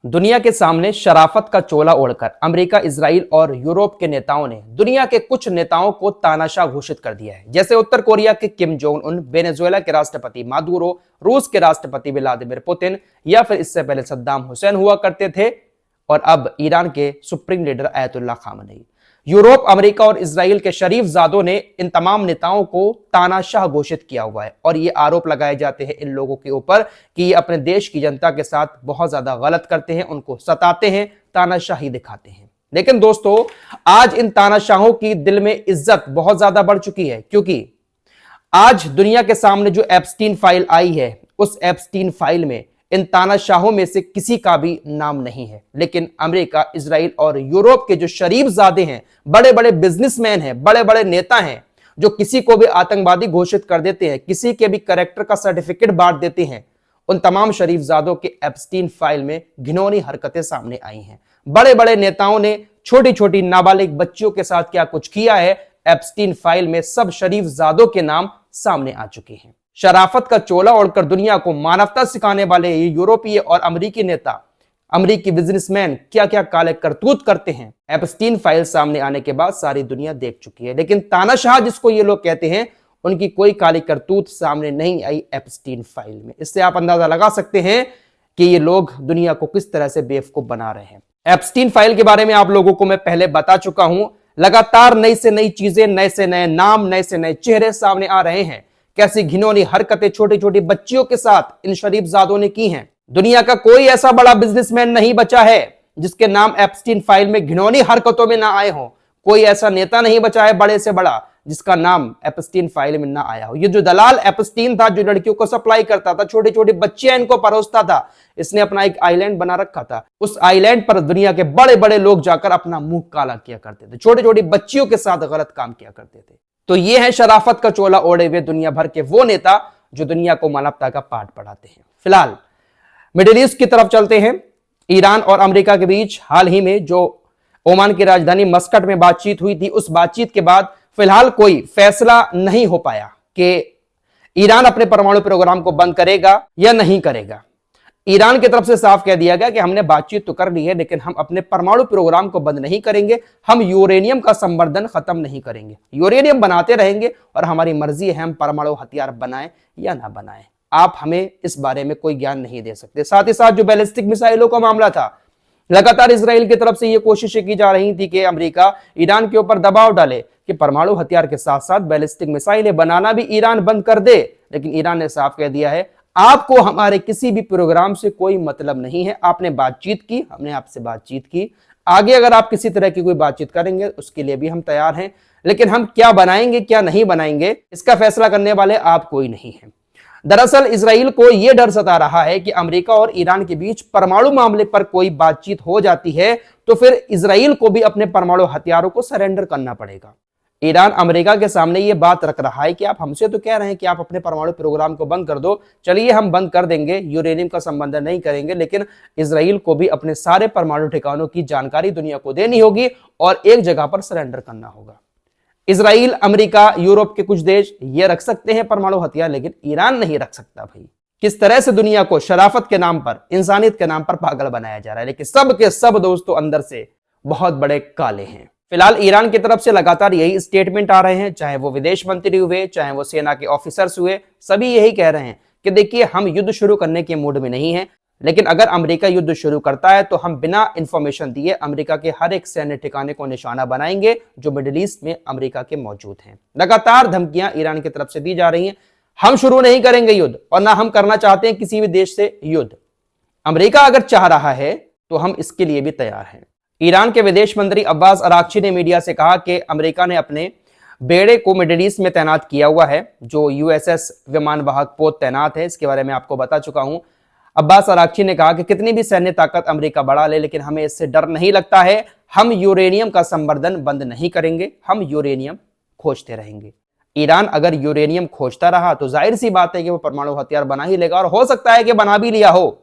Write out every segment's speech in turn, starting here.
दुनिया के सामने शराफत का चोला ओढ़कर अमेरिका, इजराइल और यूरोप के नेताओं ने दुनिया के कुछ नेताओं को तानाशाह घोषित कर दिया है। जैसे उत्तर कोरिया के किम जोंग उन, वेनेजुएला के राष्ट्रपति मादुरो, रूस के राष्ट्रपति व्लादिमीर पुतिन या फिर इससे पहले सद्दाम हुसैन हुआ करते थे, और अब ईरान के supreme leader Ayatollah Khamenei. Europe, America और इजराइल के शरीफ जादों ने इन तमाम नेताओं को तानाशाह घोषित किया हुआ है, और ये आरोप लगाए जाते हैं इन लोगों के ऊपर कि ये अपने देश की जनता के साथ बहुत ज्यादा गलत करते हैं, उनको सताते हैं, तानाशाही दिखाते हैं। लेकिन दोस्तों, आज इन तानाशाहों की दिल में इज्जत बहुत ज्यादा बढ़ चुकी है, क्योंकि आज दुनिया के सामने जो एप्स्टीन फाइल आई है, उस एप्स्टीन फाइल में इन तानाशाहों में से किसी का भी नाम नहीं है। लेकिन अमेरिका, इजराइल और यूरोप के जो शरीफ जादे हैं, बड़े बड़े बिजनेसमैन हैं, बड़े बड़े नेता हैं, जो किसी को भी आतंकवादी घोषित कर देते हैं, किसी के भी कैरेक्टर का सर्टिफिकेट बांट देते हैं, उन तमाम शरीफ जादों के एप्स्टीन फाइल में घिनौनी हरकतें सामने आई हैं। बड़े बड़े नेताओं ने छोटी छोटी नाबालिग बच्चियों के साथ क्या कुछ किया है, एप्स्टीन फाइल में सब शरीफ जादों के नाम सामने आ चुके हैं। शराफत का चोला ओढ़कर दुनिया को मानवता सिखाने वाले ये यूरोपीय और अमेरिकी नेता, अमेरिकी बिजनेसमैन क्या क्या काले करतूत करते हैं, एप्स्टीन फाइल सामने आने के बाद सारी दुनिया देख चुकी है। लेकिन तानाशाह जिसको ये लोग कहते हैं, उनकी कोई काली करतूत सामने नहीं आई एप्स्टीन फाइल में। इससे आप अंदाजा लगा सकते हैं कि ये लोग दुनिया को किस तरह से बेवकूफ बना रहे हैं। एप्स्टीन फाइल के बारे में आप लोगों को मैं पहले बता चुका हूं। लगातार नई से नई चीजें, नए से नए नाम, नए से नए चेहरे सामने आ रहे हैं। कैसी घिनौनी हरकतें छोटी छोटी बच्चियों के साथ इन शरीफ जादों ने की हैं। दुनिया का कोई ऐसा बड़ा बिजनेसमैन नहीं बचा है जिसके नाम एप्स्टीन फाइल में घिनौनी हरकतों में ना आए हो। कोई ऐसा नेता नहीं बचा है बड़े से बड़ा जिसका नाम एप्स्टीन फाइल में ना आया हो। ये जो दलाल एप्स्टीन था, जो लड़कियों को सप्लाई करता था, छोटी छोटी बच्चियां इनको परोसता था, इसने अपना एक आइलैंड बना रखा था। उस आइलैंड पर दुनिया के बड़े बड़े लोग जाकर अपना मुंह काला किया करते थे, छोटी छोटी बच्चियों के साथ गलत काम किया करते थे। तो ये है शराफत का चोला ओढ़े हुए दुनिया भर के वो नेता जो दुनिया को मानवता का पाठ पढ़ाते हैं। फिलहाल मिडिल ईस्ट की तरफ चलते हैं। ईरान और अमेरिका के बीच हाल ही में जो ओमान की राजधानी मस्कट में बातचीत हुई थी, उस बातचीत के बाद फिलहाल कोई फैसला नहीं हो पाया कि ईरान अपने परमाणु प्रोग्राम को बंद करेगा या नहीं करेगा। ईरान की तरफ से साफ कह दिया गया कि हमने बातचीत तो कर ली है, लेकिन हम अपने परमाणु प्रोग्राम को बंद नहीं करेंगे, हम यूरेनियम का संवर्धन खत्म नहीं करेंगे, यूरेनियम बनाते रहेंगे और हमारी मर्जी है हम परमाणु हथियार बनाएं या ना बनाएं। आप हमें इस बारे में कोई ज्ञान नहीं दे सकते। साथ ही साथ जो बैलिस्टिक मिसाइलों का मामला था, लगातार इजराइल की तरफ से यह कोशिशें की जा रही थी कि अमेरिका ईरान के ऊपर दबाव डाले कि परमाणु हथियार के साथ साथ बैलिस्टिक मिसाइलें बनाना भी ईरान बंद कर दे। लेकिन ईरान ने साफ कह दिया है, आपको हमारे किसी भी प्रोग्राम से कोई मतलब नहीं है। आपने बातचीत की, हमने आपसे बातचीत की, आगे अगर आप किसी तरह की कोई बातचीत करेंगे उसके लिए भी हम तैयार हैं, लेकिन हम क्या बनाएंगे क्या नहीं बनाएंगे इसका फैसला करने वाले आप कोई नहीं है। दरअसल इजराइल को यह डर सता रहा है कि अमेरिका और ईरान के बीच परमाणु मामले पर कोई बातचीत हो जाती है तो फिर इजराइल को भी अपने परमाणु हथियारों को सरेंडर करना पड़ेगा। ईरान अमेरिका के सामने ये बात रख रहा है कि आप हमसे तो कह रहे हैं कि आप अपने परमाणु प्रोग्राम को बंद कर दो, चलिए हम बंद कर देंगे, यूरेनियम का संबंधन नहीं करेंगे, लेकिन इजराइल को भी अपने सारे परमाणु ठिकानों की जानकारी दुनिया को देनी होगी और एक जगह पर सरेंडर करना होगा। इजराइल, अमेरिका, यूरोप के कुछ देश ये रख सकते हैं परमाणु हथियार, लेकिन ईरान नहीं रख सकता। भाई किस तरह से दुनिया को शराफत के नाम पर, इंसानियत के नाम पर पागल बनाया जा रहा है, लेकिन सब के सब दोस्तों अंदर से बहुत बड़े काले हैं। फिलहाल ईरान की तरफ से लगातार यही स्टेटमेंट आ रहे हैं, चाहे वो विदेश मंत्री हुए, चाहे वो सेना के ऑफिसर्स हुए, सभी यही कह रहे हैं कि देखिए हम युद्ध शुरू करने के मूड में नहीं है, लेकिन अगर अमेरिका युद्ध शुरू करता है तो हम बिना इंफॉर्मेशन दिए अमेरिका के हर एक सैन्य ठिकाने को निशाना बनाएंगे जो मिडिल ईस्ट में अमेरिका के मौजूद हैं। लगातार धमकियां ईरान की तरफ से दी जा रही हैं, हम शुरू नहीं करेंगे युद्ध और ना हम करना चाहते हैं किसी भी देश से युद्ध। अमेरिका अगर चाह रहा है तो हम इसके लिए भी तैयार हैं। ईरान के विदेश मंत्री अब्बास अराक्ची ने मीडिया से कहा कि अमेरिका ने अपने बेड़े को मिडिल ईस्ट में तैनात किया हुआ है, जो यूएसएस विमान वाहक पोत तैनात है, इसके बारे में आपको बता चुका हूं। अब्बास अराक्ची ने कहा कि कितनी भी सैन्य ताकत अमेरिका बढ़ा ले, लेकिन हमें इससे डर नहीं लगता है, हम यूरेनियम का संवर्धन बंद नहीं करेंगे, हम यूरेनियम खोजते रहेंगे। ईरान अगर यूरेनियम खोजता रहा तो जाहिर सी बात है कि वो परमाणु हथियार बना ही लेगा, और हो सकता है कि बना भी लिया हो,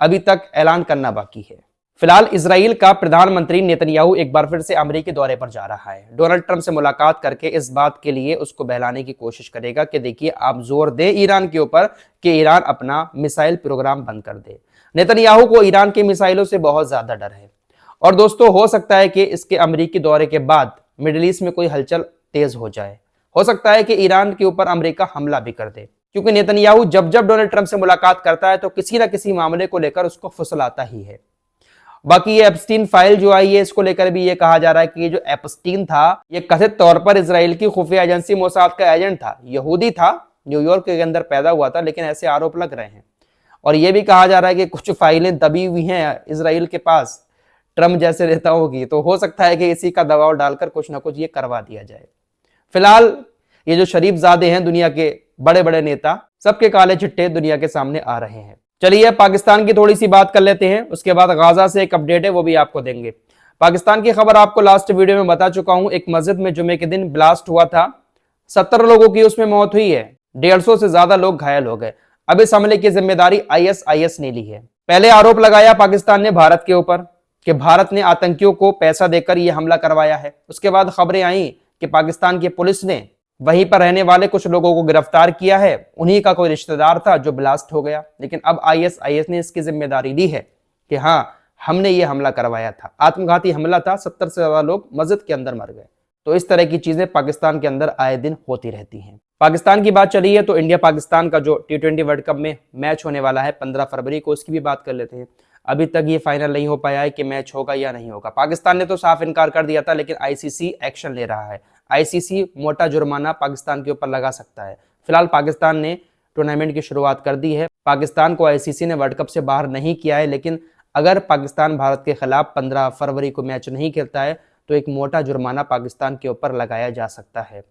अभी तक ऐलान करना बाकी है। फिलहाल इजराइल का प्रधानमंत्री नेतन्याहू एक बार फिर से अमेरिकी दौरे पर जा रहा है। डोनाल्ड ट्रंप से मुलाकात करके इस बात के लिए उसको बहलाने की कोशिश करेगा कि देखिए आप जोर दे ईरान के ऊपर कि ईरान अपना मिसाइल प्रोग्राम बंद कर दे। नेतन्याहू को ईरान के मिसाइलों से बहुत ज्यादा डर है। और दोस्तों, हो सकता है कि इसके अमेरिकी दौरे के बाद मिडिल ईस्ट में कोई हलचल तेज हो जाए। हो सकता है कि ईरान के ऊपर अमेरिका हमला भी कर दे, क्योंकि नेतन्याहू जब जब डोनाल्ड ट्रंप से मुलाकात करता है तो किसी ना किसी मामले को लेकर उसको फुसलाता ही है। बाकी ये एप्स्टीन फाइल जो आई है, इसको लेकर भी ये कहा जा रहा है कि ये जो एप्स्टीन था, ये कथित तौर पर इजराइल की खुफिया एजेंसी मोसाद का एजेंट था, यहूदी था, न्यूयॉर्क के अंदर पैदा हुआ था, लेकिन ऐसे आरोप लग रहे हैं। और ये भी कहा जा रहा है कि कुछ फाइलें दबी हुई हैं इजराइल के पास ट्रम्प जैसे नेताओं की, तो हो सकता है कि इसी का दबाव डालकर कुछ ना कुछ ये करवा दिया जाए। फिलहाल ये जो शरीफजादे हैं, दुनिया के बड़े बड़े नेता, सबके काले चिट्टे दुनिया के सामने आ रहे हैं। चलिए पाकिस्तान की थोड़ी सी बात कर लेते हैं, उसके बाद गाजा से एक अपडेट है वो भी आपको देंगे। पाकिस्तान की खबर आपको लास्ट वीडियो में बता चुका हूं। एक मस्जिद में जुमे के दिन ब्लास्ट हुआ था, 70 लोगों की उसमें मौत हुई है, 150 से ज्यादा लोग घायल हो गए। अब इस हमले की जिम्मेदारी आईएसआईएस ने ली है। पहले आरोप लगाया पाकिस्तान ने भारत के ऊपर कि भारत ने आतंकियों को पैसा देकर यह हमला करवाया है। उसके बाद खबरें आई कि पाकिस्तान की पुलिस ने वहीं पर रहने वाले कुछ लोगों को गिरफ्तार किया है, उन्हीं का कोई रिश्तेदार था जो ब्लास्ट हो गया। लेकिन अब आईएसआईएस ने इसकी जिम्मेदारी ली है कि हाँ, हमने ये हमला करवाया था, आत्मघाती हमला था, 70 से ज्यादा लोग मस्जिद के अंदर मर गए। तो इस तरह की चीजें पाकिस्तान के अंदर आए दिन होती रहती हैं। पाकिस्तान की बात चली है तो इंडिया पाकिस्तान का जो T20 वर्ल्ड कप में मैच होने वाला है 15 फरवरी को, उसकी भी बात कर लेते हैं। अभी तक ये फाइनल नहीं हो पाया है कि मैच होगा या नहीं होगा। पाकिस्तान ने तो साफ इनकार कर दिया था, लेकिन आईसीसी एक्शन ले रहा है। आईसीसी मोटा जुर्माना पाकिस्तान के ऊपर लगा सकता है। फिलहाल पाकिस्तान ने टूर्नामेंट की शुरुआत कर दी है। पाकिस्तान को आईसीसी ने वर्ल्ड कप से बाहर नहीं किया है, लेकिन अगर पाकिस्तान भारत के खिलाफ 15 फरवरी को मैच नहीं खेलता है तो एक मोटा जुर्माना पाकिस्तान के ऊपर लगाया जा सकता है।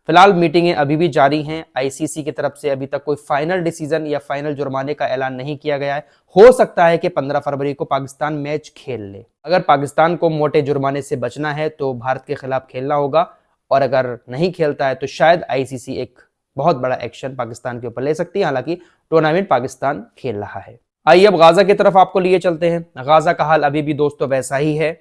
फिलहाल मीटिंगें अभी भी जारी हैं। आईसीसी की तरफ से अभी तक कोई फाइनल डिसीजन या फाइनल जुर्माने का ऐलान नहीं किया गया है। हो सकता है कि 15 फरवरी को पाकिस्तान मैच खेल ले। अगर पाकिस्तान को मोटे जुर्माने से बचना है तो भारत के खिलाफ खेलना होगा, और अगर नहीं खेलता है तो शायद आईसीसी एक बहुत बड़ा एक्शन पाकिस्तान के ऊपर ले सकती है। हालांकि टूर्नामेंट पाकिस्तान खेल रहा है। आइए अब गाजा की तरफ आपको लिए चलते हैं। गाजा का हाल अभी भी दोस्तों वैसा ही है।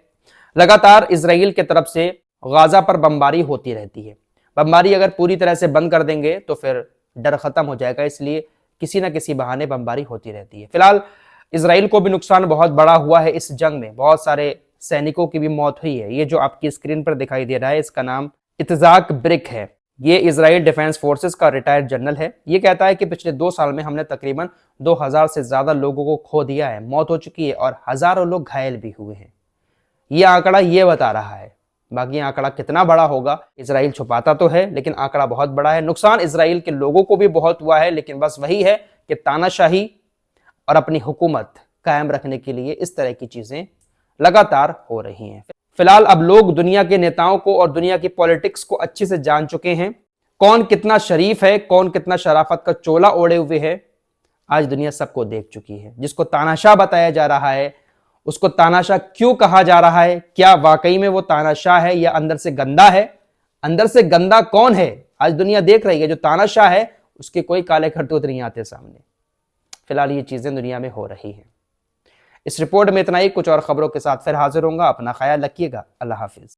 लगातार इजराइल की तरफ से गाजा पर बमबारी होती रहती है। बमबारी अगर पूरी तरह से बंद कर देंगे तो फिर डर खत्म हो जाएगा, इसलिए किसी ना किसी बहाने बमबारी होती रहती है। फिलहाल इजराइल को भी नुकसान बहुत बड़ा हुआ है इस जंग में, बहुत सारे सैनिकों की भी मौत हुई है। ये जो आपकी स्क्रीन पर दिखाई दे रहा है, इसका नाम इत्जाक ब्रिक है। ये इजराइल डिफेंस फोर्सेस का रिटायर्ड जनरल है। ये कहता है कि पिछले 2 साल में हमने तकरीबन 2000 से ज्यादा लोगों को खो दिया है, मौत हो चुकी है और हजारों लोग घायल भी हुए हैं। ये आंकड़ा ये बता रहा है। बाकी आंकड़ा कितना बड़ा होगा इजराइल छुपाता तो है, लेकिन आंकड़ा बहुत बड़ा है। नुकसान इजराइल के लोगों को भी बहुत हुआ है, लेकिन बस वही है कि तानाशाही और अपनी हुकूमत कायम रखने के लिए इस तरह की चीजें लगातार हो रही हैं। फिलहाल अब लोग दुनिया के नेताओं को और दुनिया की पॉलिटिक्स को अच्छे से जान चुके हैं। कौन कितना शरीफ है, कौन कितना शराफत का चोला ओढ़े हुए है, आज दुनिया सबको देख चुकी है। जिसको तानाशाह बताया जा रहा है, उसको तानाशाह क्यों कहा जा रहा है? क्या वाकई में वो तानाशाह है या अंदर से गंदा है? अंदर से गंदा कौन है आज दुनिया देख रही है। जो तानाशाह है उसके कोई काले करतूत नहीं आते सामने। फिलहाल ये चीजें दुनिया में हो रही हैं। इस रिपोर्ट में इतना ही। कुछ और खबरों के साथ फिर हाजिर होऊंगा। अपना ख्याल रखिएगा। अल्लाह हाफिज।